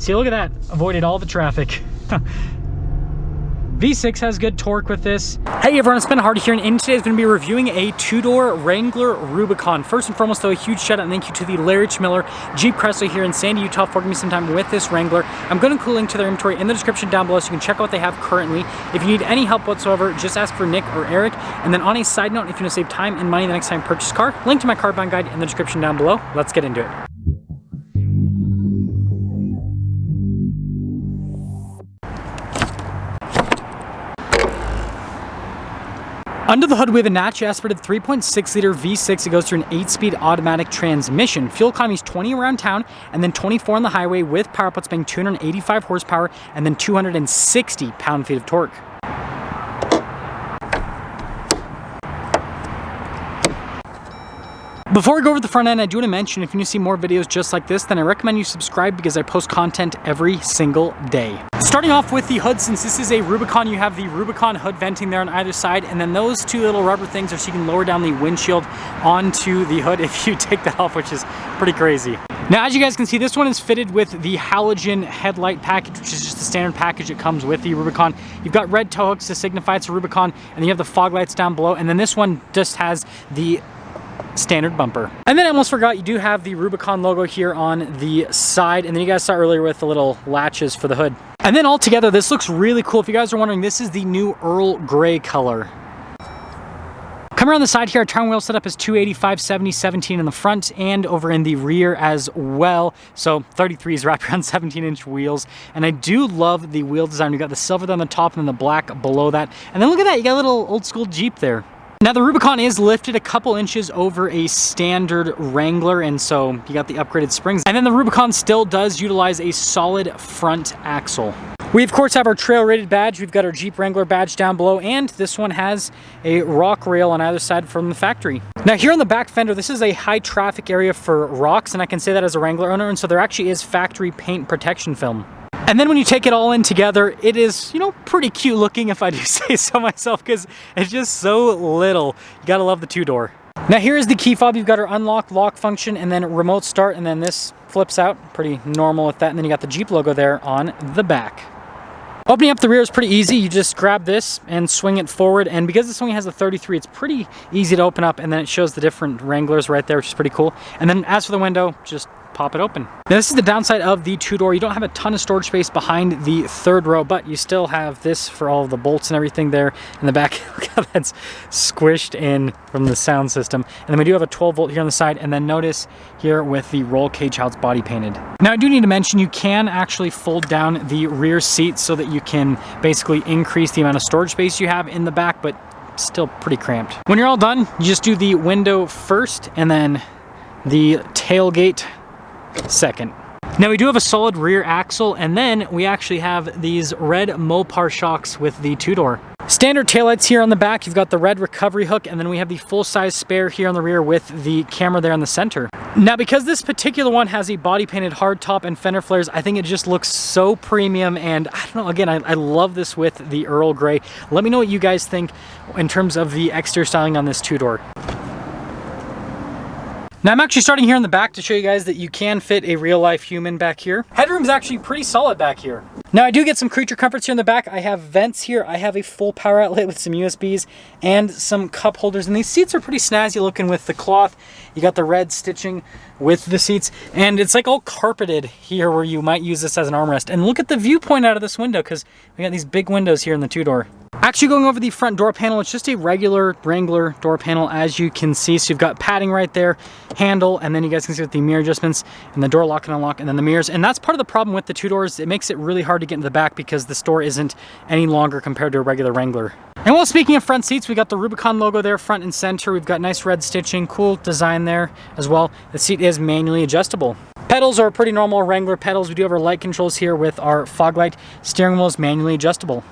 See, look at that. Avoided all the traffic. V6 has good torque with this. Hey everyone, it's been Hardy here, and in today's going to be reviewing a two-door Wrangler Rubicon. First and foremost though, a huge shout out and thank you to the Larry Miller Jeep Chrysler here in Sandy, Utah for giving me some time with this Wrangler. I'm going to include a link to their inventory in the description down below so you can check out what they have currently. If you need any help whatsoever, just ask for Nick or Eric. And then on a side note, if you want to save time and money the next time you purchase a car, link to my car buying guide in the description down below. Let's get into it. Under the hood, we have a naturally aspirated 3.6 liter V6. It goes through an 8-speed automatic transmission. Fuel economy is 20 around town and then 24 on the highway with power outputs being 285 horsepower and then 260 pound-feet of torque. Before we go over the front end, I do want to mention if you need to see more videos just like this, then I recommend you subscribe because I post content every single day. Starting off with the hood, since this is a Rubicon, you have the Rubicon hood venting there on either side, and then those two little rubber things are so you can lower down the windshield onto the hood if you take that off, which is pretty crazy. Now, as you guys can see, this one is fitted with the halogen headlight package, which is just the standard package that comes with the Rubicon. You've got red tow hooks to signify it's a Rubicon, and then you have the fog lights down below, and then this one just has the standard bumper. And then I almost forgot, you do have the Rubicon logo here on the side, and then you guys saw earlier with the little latches for the hood. And then all together, this looks really cool. If you guys are wondering, this is the new Earl Gray color. Coming around the side here, our turn wheel setup is 285, 70, 17 in the front and over in the rear as well. So 33s wrapped around 17-inch wheels. And I do love the wheel design. You got the silver on the top and then the black below that. And then look at that, you got a little old school Jeep there. Now the Rubicon is lifted a couple inches over a standard Wrangler, and so you got the upgraded springs. And then the Rubicon still does utilize a solid front axle. We of course have our trail rated badge. We've got our Jeep Wrangler badge down below, and this one has a rock rail on either side from the factory. Now here on the back fender, this is a high traffic area for rocks, and I can say that as a Wrangler owner, and so there actually is factory paint protection film. And then when you take it all in together, it is, you know, pretty cute looking if I do say so myself, because it's just so little. You gotta love the two-door. Now here is the key fob. You've got our unlock lock function and then remote start, and then this flips out, pretty normal with that. And then you got the Jeep logo there on the back. Opening up the rear is pretty easy. You just grab this and swing it forward, and because this only has a 33, it's pretty easy to open up, and then it shows the different Wranglers right there, which is pretty cool. And then as for the window, just pop it open. Now this is the downside of the two-door. You don't have a ton of storage space behind the third row, but you still have this for all of the bolts and everything there in the back. Look how that's squished in from the sound system. And then we do have a 12 volt here on the side, and then notice here with the roll cage how it's body painted. Now I do need to mention you can actually fold down the rear seat so that you can basically increase the amount of storage space you have in the back, but still pretty cramped. When you're all done, you just do the window first and then the tailgate second. Now we do have a solid rear axle, and then we actually have these red Mopar shocks with the two-door. Standard taillights here on the back. You've got the red recovery hook, and then we have the full-size spare here on the rear with the camera there in the center. Now because this particular one has a body painted hardtop and fender flares, I think it just looks so premium, and I don't know, again, I love this with the Earl Gray. Let me know what you guys think in terms of the exterior styling on this two-door. Now I'm actually starting here in the back to show you guys that you can fit a real life human back here. Headroom is actually pretty solid back here. Now I do get some creature comforts here in the back. I have vents here. I have a full power outlet with some USBs and some cup holders. And these seats are pretty snazzy looking with the cloth. You got the red stitching with the seats, and it's like all carpeted here where you might use this as an armrest. And look at the viewpoint out of this window, because we got these big windows here in the two-door. Actually going over the front door panel, it's just a regular Wrangler door panel, as you can see. So you've got padding right there, handle, and then you guys can see with the mirror adjustments and the door lock and unlock, and then the mirrors. And that's part of the problem with the two doors. It makes it really hard to get into the back because this door isn't any longer compared to a regular Wrangler. And well, speaking of front seats, we got the Rubicon logo there front and center. We've got nice red stitching, cool design there as well. The seat is manually adjustable. Pedals are pretty normal Wrangler pedals. We do have our light controls here with our fog light. Steering wheel is manually adjustable.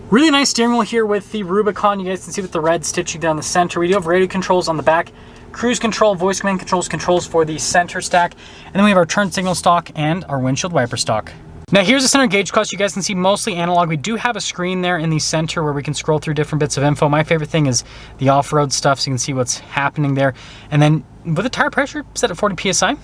Really nice steering wheel here with the Rubicon. You guys can see with the red stitching down the center. We do have radio controls on the back, cruise control, voice command controls for the center stack, and then we have our turn signal stock and our windshield wiper stock. Now here's the center gauge clutch. You guys can see mostly analog. We do have a screen there in the center where we can scroll through different bits of info. My favorite thing is the off-road stuff, so you can see what's happening there. And then with the tire pressure set at 40 PSI,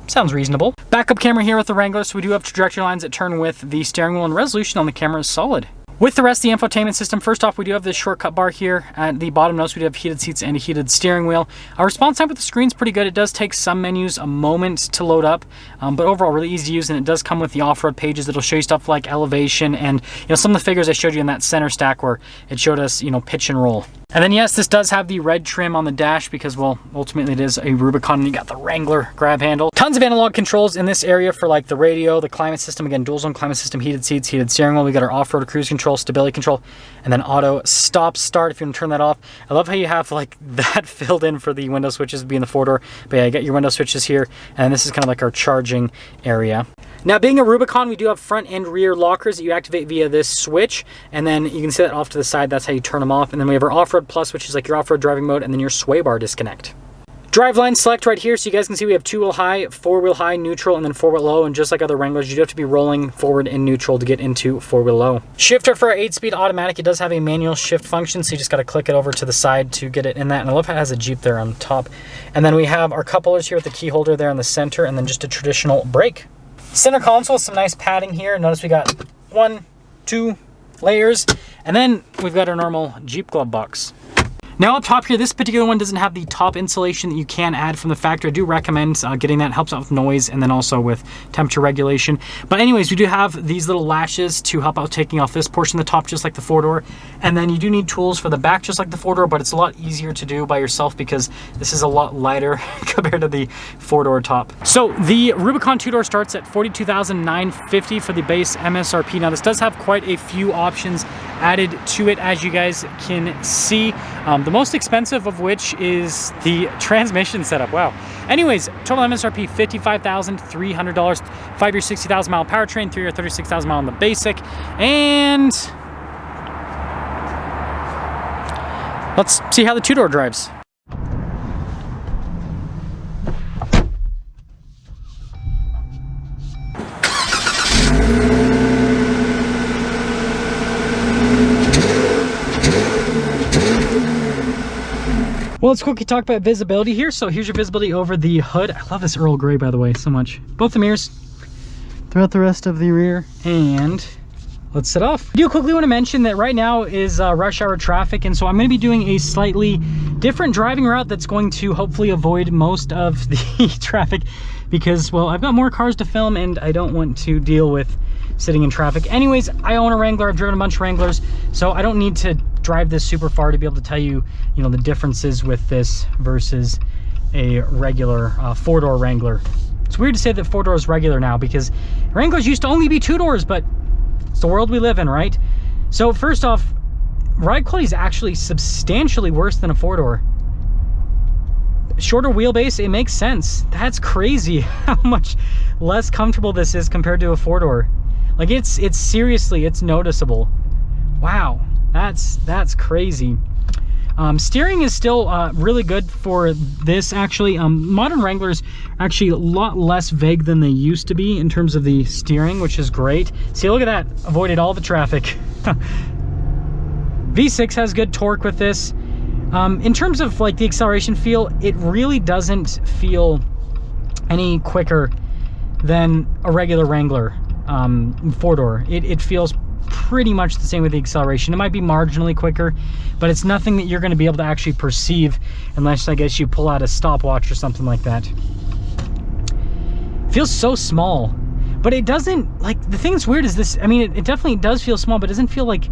sounds reasonable. Backup camera here with the Wrangler, so we do have trajectory lines that turn with the steering wheel, and resolution on the camera is solid. With the rest of the infotainment system, first off, we do have this shortcut bar here at the bottom. Notice we do have heated seats and a heated steering wheel. Our response time with the screen's pretty good. It does take some menus a moment to load up, but overall really easy to use, and it does come with the off-road pages that'll show you stuff like elevation and some of the figures I showed you in that center stack where it showed us, pitch and roll. And then yes, this does have the red trim on the dash because, well, ultimately it is a Rubicon and you got the Wrangler grab handle. Tons of analog controls in this area for like the radio, the climate system, again, dual zone climate system, heated seats, heated steering wheel. We got our off-road cruise control, stability control, and then auto stop start if you want to turn that off. I love how you have like that filled in for the window switches being the 4-door. But yeah, you get your window switches here, and this is kind of like our charging area. Now, being a Rubicon, we do have front and rear lockers that you activate via this switch, and then you can see that off to the side. That's how you turn them off. And then we have our off-road plus, which is like your off-road driving mode, and then your sway bar disconnect. Driveline select right here, so you guys can see we have 2-wheel high, 4-wheel high, neutral, and then 4-wheel low. And just like other Wranglers, you do have to be rolling forward in neutral to get into 4-wheel low. Shifter for our 8-speed automatic. It does have a manual shift function, so you just got to click it over to the side to get it in that. And I love how it has a Jeep there on top. And then we have our cup holders here with the key holder there in the center, and then just a traditional brake. Center console, some nice padding here. Notice we got 1, 2 layers, and then we've got our normal Jeep glove box. Now up top here, this particular one doesn't have the top insulation that you can add from the factory. I do recommend getting that. It helps out with noise and then also with temperature regulation. But anyways, we do have these little lashes to help out taking off this portion of the top, just like the 4-door. And then you do need tools for the back, just like the 4-door, but it's a lot easier to do by yourself because this is a lot lighter compared to the 4-door top. So the Rubicon 2-door starts at $42,950 for the base MSRP. Now this does have quite a few options added to it, as you guys can see. The most expensive of which is the transmission setup. Wow. Anyways, total MSRP $55,300, 5-year 60,000 mile powertrain, 3-year 36,000 mile on the basic, and let's see how the 2-door drives. Well, let's quickly talk about visibility here. So here's your visibility over the hood. I love this Earl Gray, by the way, so much. Both the mirrors throughout the rest of the rear, and let's set off. I do quickly want to mention that right now is rush hour traffic, and so I'm going to be doing a slightly different driving route that's going to hopefully avoid most of the traffic because, well, I've got more cars to film and I don't want to deal with sitting in traffic. Anyways, I own a Wrangler. I've driven a bunch of Wranglers, so I don't need to drive this super far to be able to tell you, the differences with this versus a regular 4-door Wrangler. It's weird to say that 4-door is regular now because Wranglers used to only be 2-doors, but it's the world we live in, right? So first off, ride quality is actually substantially worse than a 4-door. Shorter wheelbase, it makes sense. That's crazy how much less comfortable this is compared to a 4-door. Like it's seriously, it's noticeable. Wow, that's crazy. Steering is still really good for this, actually. Modern Wranglers are actually a lot less vague than they used to be in terms of the steering, which is great. See, look at that, avoided all the traffic. V6 has good torque with this. In terms of like the acceleration feel, it really doesn't feel any quicker than a regular Wrangler 4-door. It feels pretty much the same with the acceleration. It might be marginally quicker, but it's nothing that you're going to be able to actually perceive unless, I guess, you pull out a stopwatch or something like that. It feels so small, but it doesn't, like, the thing that's weird is this, I mean, it definitely does feel small, but it doesn't feel like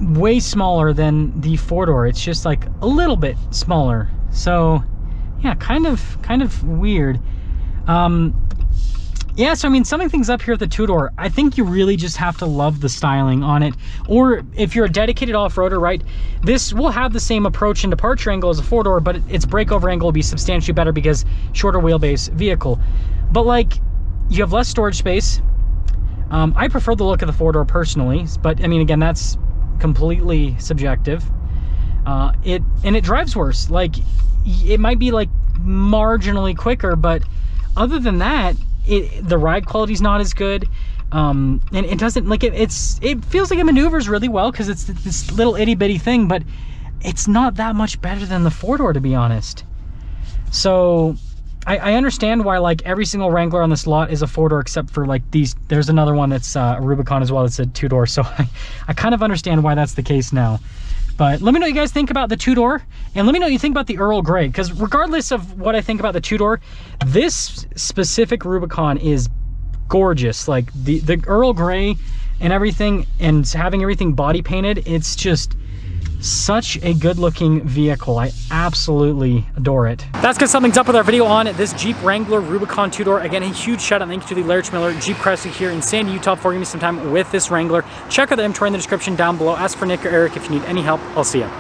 way smaller than the 4-door. It's just like a little bit smaller. So yeah, kind of weird. Yeah, so I mean, summing things up here at the 2-door, I think you really just have to love the styling on it. Or if you're a dedicated off-roader, right, this will have the same approach and departure angle as a 4-door, but its breakover angle will be substantially better because shorter wheelbase vehicle. But like, you have less storage space. I prefer the look of the 4-door personally, but I mean, again, that's completely subjective. It drives worse. Like, it might be like marginally quicker, but other than that, the ride quality is not as good. And it doesn't, like, it feels like it maneuvers really well because it's this little itty bitty thing, but it's not that much better than the 4-door, to be honest. So I understand why, like, every single Wrangler on this lot is a 4-door except for, like, these. There's another one that's a Rubicon as well. It's a 2-door. So I kind of understand why that's the case now. But let me know what you guys think about the 2-door, and let me know what you think about the Earl Gray, because regardless of what I think about the 2-door, this specific Rubicon is gorgeous. Like the Earl Gray and everything, and having everything body painted, it's just such a good looking vehicle. I absolutely adore it. That's because something's up with our video on this Jeep Wrangler Rubicon 2-door. Again, a huge shout out, thank you to the Larry Miller Jeep Crescent here in Sandy, Utah for giving me some time with this Wrangler. Check out the inventory in the description down below. Ask for Nick or Eric if you need any help. I'll see you.